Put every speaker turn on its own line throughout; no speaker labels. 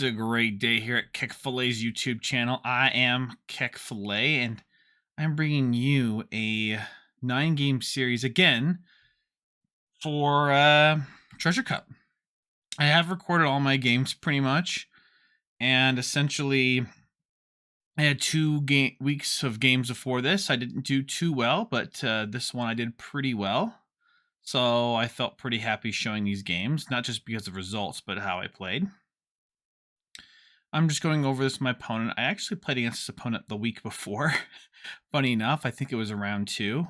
It's a great day here at KEKFILA's YouTube channel. I am KEKFILA, and I'm bringing you a 9 game series again for Treasure Cup. I have recorded all my games pretty much, and essentially I had 2 weeks of games before this. I didn't do too well, but this one I did pretty well. So I felt pretty happy showing these games, not just because of results, but how I played. I'm just going over this with my opponent. I actually played against this opponent the week before. Funny enough, I think it was round 2.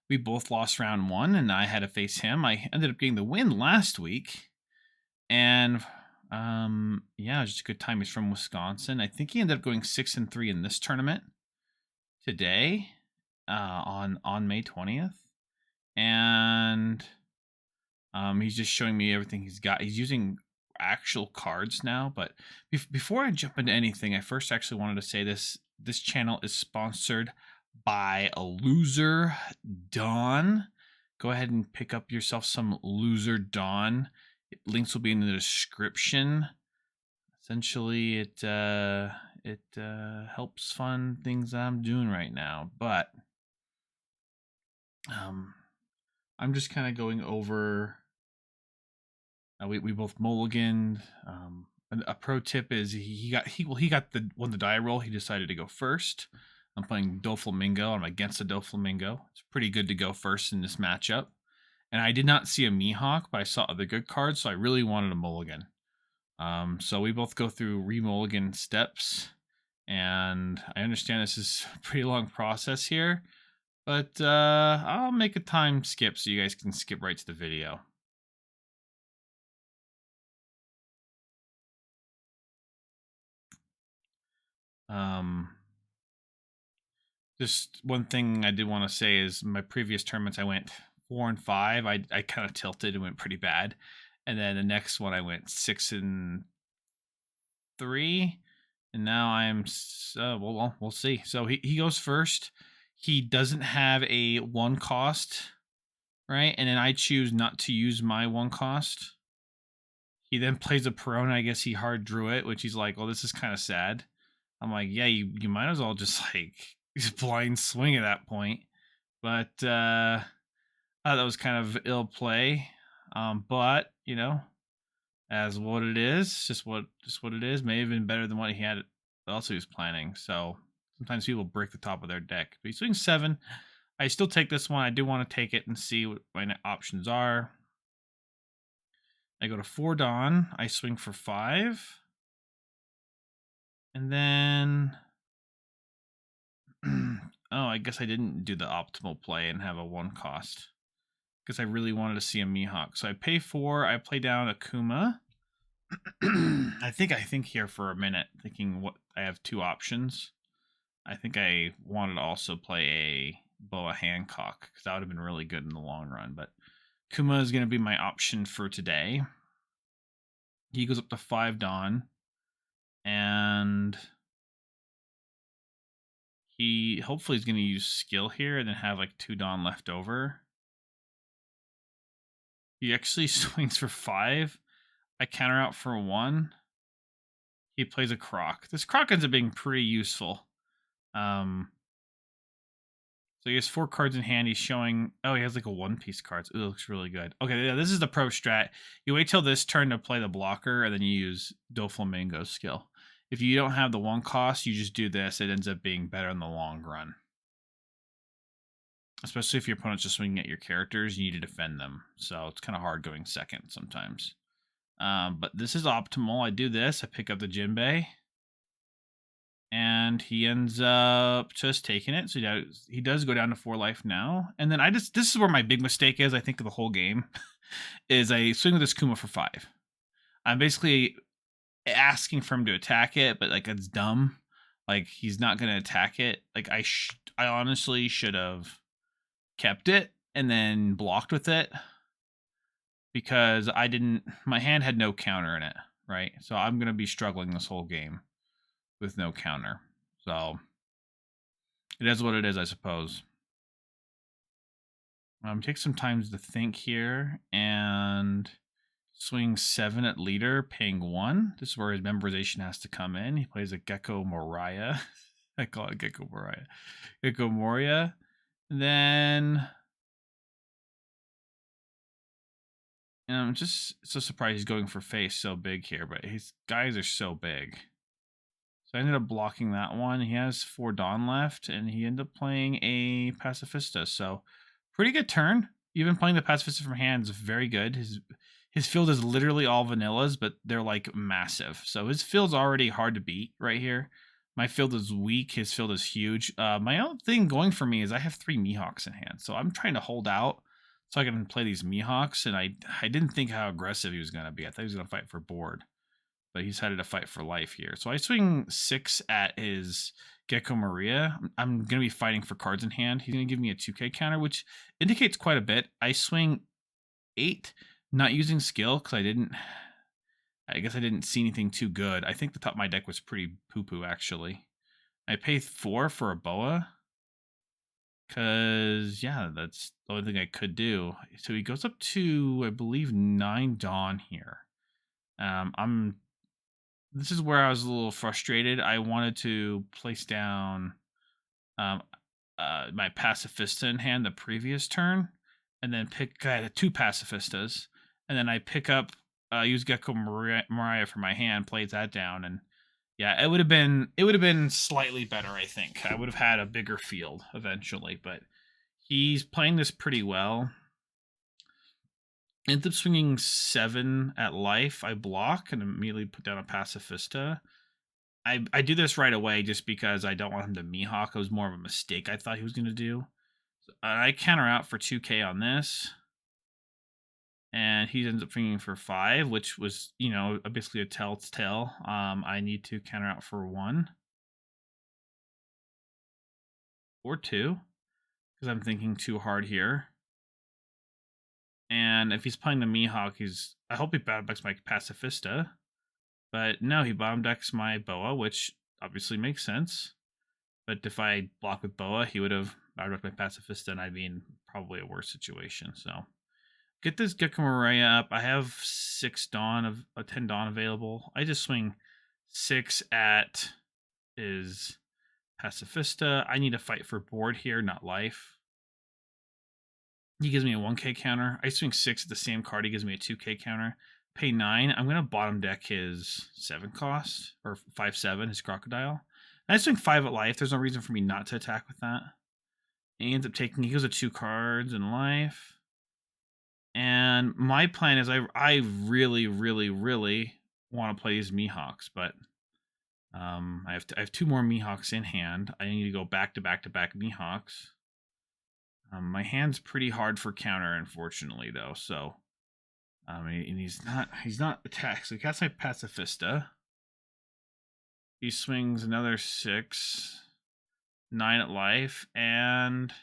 We both lost round 1, and I had to face him. I ended up getting the win last week. And, yeah, it was just a good time. He's from Wisconsin. I think he ended up going 6-3 in this tournament today on May 20th. And he's just showing me everything he's got. He's using actual cards now, but before I jump into anything, I first actually wanted to say this channel is sponsored by a Loser Dawn. Go ahead and pick up yourself some Loser Dawn. Links will be in the description. Essentially, it helps fund things that I'm doing right now, but I'm just kind of going over. We both mulliganed. A pro tip is he got the die roll. He decided to go first. I'm playing Doflamingo. I'm against a Doflamingo. It's pretty good to go first in this matchup. And I did not see a Mihawk, but I saw other good cards, so I really wanted a mulligan. So we both go through re-mulligan steps, and I understand this is a pretty long process here, but I'll make a time skip so you guys can skip right to the video. Just one thing I did want to say is my previous tournaments I went 4 and 5. I kind of tilted and went pretty bad, and then the next one I went 6-3, and now I'm we'll see. So he goes first. He doesn't have a 1 cost, right? And then I choose not to use my 1 cost. He then plays a Perona. I guess he hard drew it, which he's like, well, this is kind of sad. I'm like, yeah, you might as well just like blind swing at that point. But that was kind of ill play. But you know, as what it is, just what it is. May have been better than what he had else he was planning. So sometimes people break the top of their deck. But he's swing 7. I still take this one. I do want to take it and see what my options are. I go to 4 Dawn. I swing for 5. And then, oh, I guess I didn't do the optimal play and have a 1 cost because I really wanted to see a Mihawk. So I pay 4. I play down Akuma. I think here for a minute, thinking what I have 2 options. I think I wanted to also play a Boa Hancock because that would have been really good in the long run. But Kuma is going to be my option for today. He goes up to 5 Dawn. And he hopefully is going to use skill here and then have like 2 Dawn left over. He actually swings for 5. I counter out for 1. He plays a Croc. This Croc ends up being pretty useful. So he has 4 cards in hand. He's showing, oh, he has like a 1-piece cards. It looks really good. Okay, yeah, this is the pro strat. You wait till this turn to play the blocker, and then you use Doflamingo's skill. If you don't have the 1 cost, you just do this. It ends up being better in the long run. Especially if your opponent's just swinging at your characters, you need to defend them. So it's kind of hard going second sometimes. But this is optimal. I do this. I pick up the Jinbei. And he ends up just taking it. So he does go down to 4 life now. And then this is where my big mistake is, I think, of the whole game, is I swing with this Kuma for 5. I'm basically asking for him to attack it, but like it's dumb. Like he's not going to attack it. Like I honestly should have kept it and then blocked with it because my hand had no counter in it, right? So I'm going to be struggling this whole game with no counter. So it is what it is, I suppose. Take some time to think here, and Swing 7 at leader, paying 1. This is where his memorization has to come in. He plays a Gecko Moria. I call it Gecko Moria. Gecko Moria. And then I'm just so surprised he's going for face so big here, but his guys are so big. So I ended up blocking that one. He has 4 Dawn left, and he ended up playing a Pacifista. So pretty good turn. Even playing the Pacifista from hand is very good. His field is literally all vanillas, but they're like massive. So his field's already hard to beat right here. My field is weak. His field is huge. My own thing going for me is I have 3 Mihawks in hand. So I'm trying to hold out so I can play these Mihawks. And I didn't think how aggressive he was going to be. I thought he was going to fight for board. But he's headed to fight for life here. So I swing 6 at his Gecko Maria. I'm going to be fighting for cards in hand. He's going to give me a 2K counter, which indicates quite a bit. I swing 8, not using skill because I guess I didn't see anything too good. I think the top of my deck was pretty poo-poo, actually. I pay 4 for a Boa because, yeah, that's the only thing I could do. So he goes up to, I believe, 9 Dawn here. This is where I was a little frustrated. I wanted to place down my Pacifista in hand the previous turn, and then I had 2 Pacifistas, and then I pick up, use Gecko Mariah for my hand, plays that down, and yeah, it would have been slightly better, I think. I would have had a bigger field eventually, but he's playing this pretty well. Ended up swinging 7 at life. I block and immediately put down a Pacifista. I do this right away just because I don't want him to Mihawk. It was more of a mistake I thought he was going to do. So I counter out for 2K on this. And he ends up swinging for 5, which was, basically a telltale. I need to counter out for 1. Or 2. Because I'm thinking too hard here. And if he's playing the Mihawk, I hope he bottom decks my Pacifista. But no, he bottom decks my Boa, which obviously makes sense. But if I block with Boa, he would have bottom decked my Pacifista, and I'd be in probably a worse situation. So get this Gecko Maria up. I have 10 Dawn available. I just swing 6 at his Pacifista. I need to fight for board here, not life. He gives me a 1K counter. I swing 6 at the same card. He gives me a 2K counter. Pay 9. I'm going to bottom deck his 7 cost, or 5/7, his Crocodile. And I swing 5 at life. There's no reason for me not to attack with that. He ends up he goes to 2 cards in life. And my plan is I really, really, really want to play these Mihawks, but I have 2 more Mihawks in hand. I need to go back to back to back Mihawks. My hand's pretty hard for counter, unfortunately, though. So, and he's not attacked. So he casts my Pacifista. He swings another 6, 9 at life, and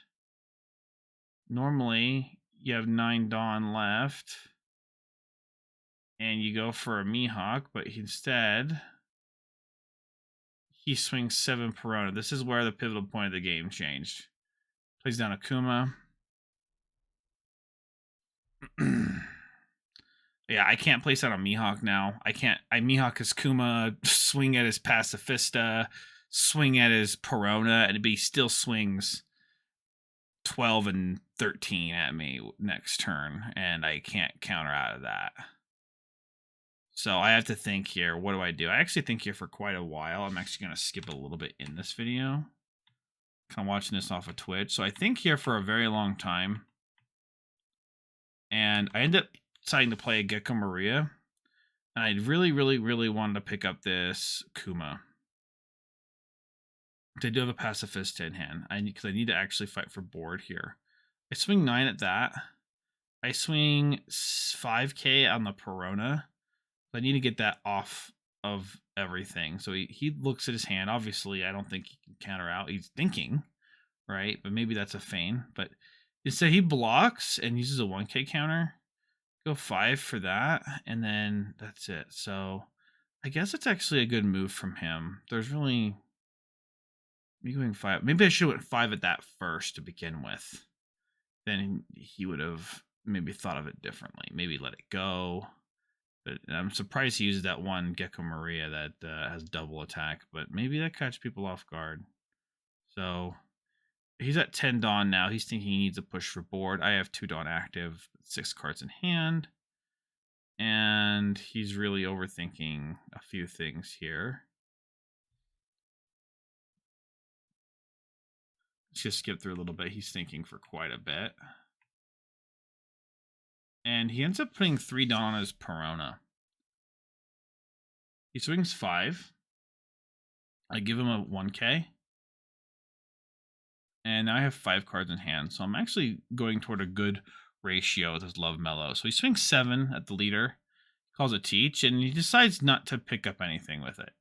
normally you have 9 Dawn left, and you go for a Mihawk, but instead he swings 7 Perona. This is where the pivotal point of the game changed. Plays down Akuma. Yeah, I can't place out a Mihawk now. I Mihawk his Kuma, swing at his Pacifista, swing at his Perona, and he still swings 12 and 13 at me next turn, and I can't counter out of that. So I have to think here. What do I do? I actually think here for quite a while. I'm actually going to skip a little bit in this video. I'm watching this off of Twitch. So I think here for a very long time. And I ended up deciding to play a Gecko Maria. And I really, really, really wanted to pick up this Kuma. I do have a Pacifista in hand. Because I need to actually fight for board here. I swing 9 at that. I swing 5K on the Perona. I need to get that off of everything. So he looks at his hand. Obviously, I don't think he can counter out. He's thinking, right? But maybe that's a feign. But instead, he blocks and uses a 1K counter. Go 5 for that, and then that's it. So I guess it's actually a good move from him. There's really me going 5. Maybe I should have went 5 at that first to begin with. Then he would have maybe thought of it differently. Maybe let it go. But I'm surprised he uses that one Gecko Maria that has double attack. But maybe that catch people off guard. So he's at 10 Dawn now. He's thinking he needs a push for board. I have 2 Dawn active, 6 cards in hand. And he's really overthinking a few things here. Let's just skip through a little bit. He's thinking for quite a bit. And he ends up putting 3 Dawn on his Perona. He swings 5. I give him a 1K. And now I have 5 cards in hand. So I'm actually going toward a good ratio with his Love Mellow. So he swings 7 at the leader. Calls it Teach. And he decides not to pick up anything with it.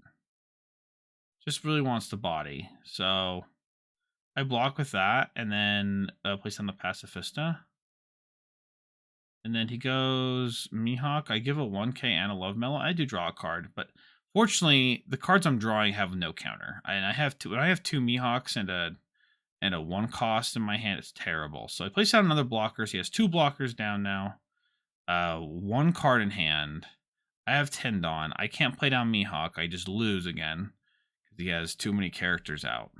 Just really wants the body. So I block with that. And then place on the Pacifista. And then he goes Mihawk. I give a 1K and a Love Mellow. I do draw a card, but fortunately, the cards I'm drawing have no counter. And I have 2 Mihawks and a 1 cost in my hand. It's terrible. So I place out another blocker. So he has 2 blockers down now. 1 card in hand. I have 10 Dawn. I can't play down Mihawk. I just lose again because he has too many characters out.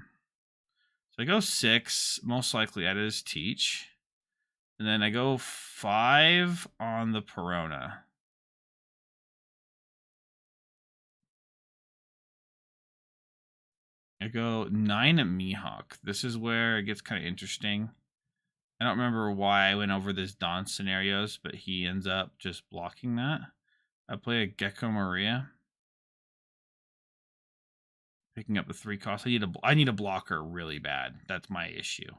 So I go 6. Most likely that is Teach. And then I go 5 on the Perona. I go 9 at Mihawk. This is where it gets kind of interesting. I don't remember why I went over this Dawn scenarios, but he ends up just blocking that. I play a Gecko Maria. Picking up the 3 cost. I need a blocker really bad. That's my issue.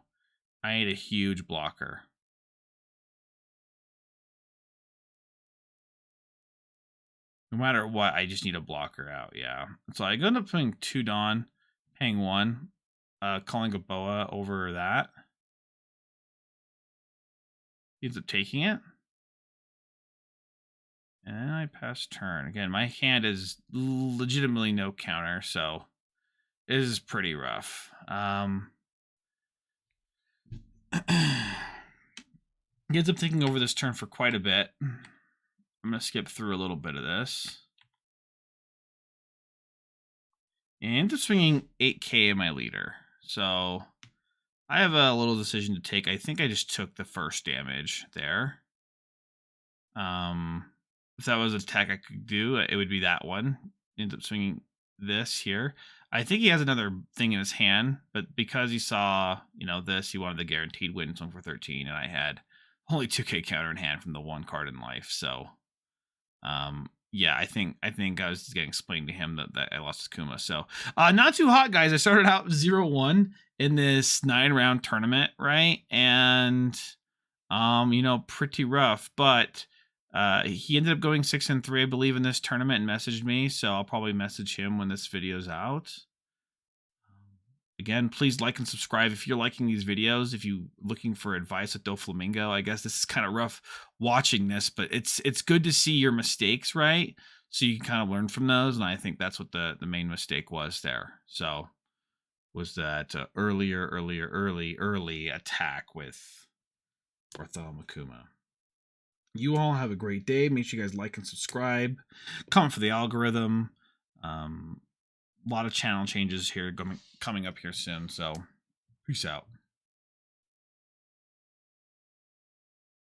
I need a huge blocker. No matter what, I just need a blocker out, yeah. So I end up putting 2 Dawn, paying 1, calling a Boa over that. He ends up taking it. And then I pass turn. Again, my hand is legitimately no counter, so it is pretty rough. He ends up taking over this turn for quite a bit. I'm going to skip through a little bit of this. And ends up swinging 8K in my leader. So I have a little decision to take. I think I just took the first damage there. If that was an attack I could do, it would be that one. Ends up swinging this here. I think he has another thing in his hand, but because he saw, this, he wanted the guaranteed win, swing for 13, and I had only 2K counter in hand from the 1 card in life. So, yeah, I think I was getting explained to him that I lost his Kuma. So, not too hot, guys. I started out 0-1 in this 9-round tournament, right? And, pretty rough, but he ended up going 6-3, I believe, in this tournament and messaged me. So I'll probably message him when this video's out. Again, please like and subscribe if you're liking these videos. If you're looking for advice with Doflamingo, I guess this is kind of rough watching this, but it's good to see your mistakes, right? So you can kind of learn from those. And I think that's what the main mistake was there. So was that early attack with Bartholomew Kuma. You all have a great day. Make sure you guys like and subscribe. Comment for the algorithm. A lot of channel changes here coming up here soon. So peace out.